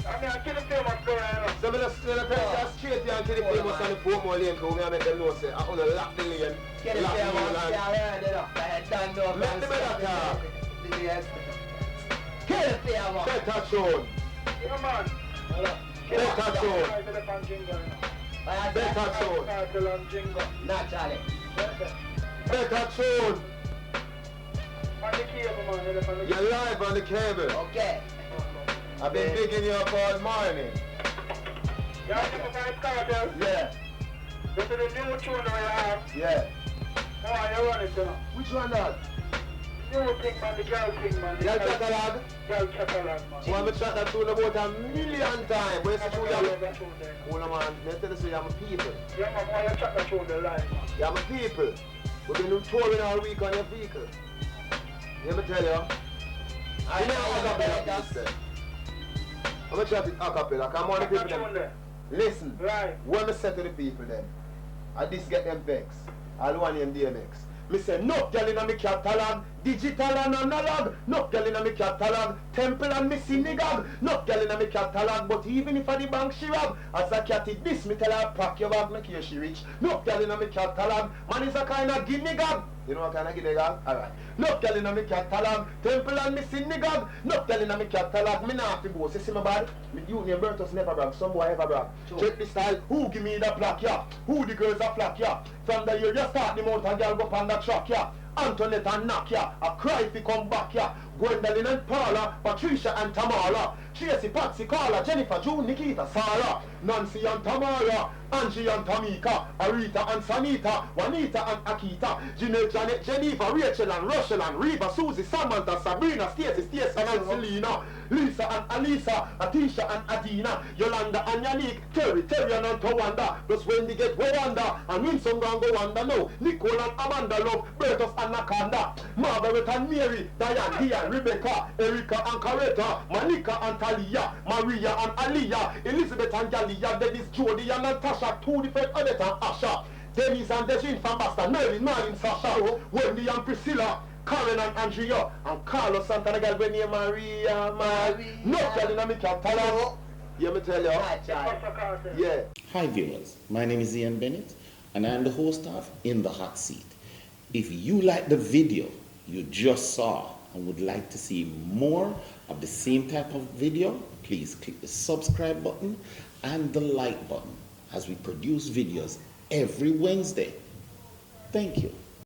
I mean, I kill the famous girl, you know. So I'm just straight here and kill the famous on the Portmore lane, because I make them know, say, I'm going to lock the lane. Kill the famous, Let the better talk. Kill the famous. Better tune. Yeah, man. Better tune. Better tune. Kartel and Jingo. Naturally. Better tune. On the cable, man. You're live on the cable. Okay. I've been digging you up all morning. Yeah, you can Kartel. Yeah. This is the new tune that you have. Yeah. Oh, you run it, you know. Which one that? New thing, man. The girl thing, man. Girl catalog? Girl catalog, man. Well, I'm track that tune about a million times. But it's true, I love that tune there. hold on, man. Let me tell you, I'm a people. Yeah, man. Why you track that tune there live, man? Yeah, I'm a people. We've been touring all week on your vehicle. Let me tell you. I know how to piece there. I'm going to try to acapella, because I'm one of the people that... Listen, right. when I say to the people then, I just get them vexed. I'll want them DMX. Me say, no girl in a me catalog, digital and analog. No girl in a me catalog, temple and missing nigga. No girl in a me catalog, but even if I the bank she rob, as a cat it this, me tell her pack your bag, make sure she rich. No girl in a me catalog, man is a kind of guinea gag. You know what kind of guinea gag? Alright. No girl in a me catalog, temple and missing nigga. No girl in a me catalog, me not fi boast. You see my bad? Me youth name Bertus never brag, some boy ever brag. Sure. Check the style, who give me the plaque, yeah? Who the girls a flock, yeah? From the year you start the mountain girl go up on the track, yeah? Antoinette and Nakia, a cry if he come back, yeah. Gwendolyn and Paula, Patricia and Tamara, Tracy, Patsy, Carla, Jennifer, June, Nikita, Sarah, Nancy and Tamara, Angie and Tamika, Arita and Sanita, Juanita and Akita, Jeanette, Janet, Geneva, Rachel and Rochelle and Reva, Susie, Samantha, Sabrina, Stacy and Selena, Lisa and Alisa, Atisha and Adina, Yolanda and Yannick, Terry and Tawanda, plus Wendy get Wanda, and Winston go Wanda no, Nicole and Amanda Love, Bertus and Nakanda, Margaret and Mary, Diane, Diane, Rebecca, Erica and Coretta, Monica and Talia, Maria and Aliyah, Elizabeth and Galia, Dennis, Jody and Natasha, two different Odette and Asha, Dennis and Desiree from Boston, Merlin, Marlin, Sasha, Wendy and Priscilla, Karen and Andrea, and Carlos Santana, girl, when you Maria, no telling them, can't tell her. Yeah, me tell you. Yeah. Hi viewers, my name is Ian Bennett, and I am the host of In the Hot Seat. If you like the video you just saw and would like to see more of the same type of video, please click the subscribe button and the like button as we produce videos every Wednesday. Thank you.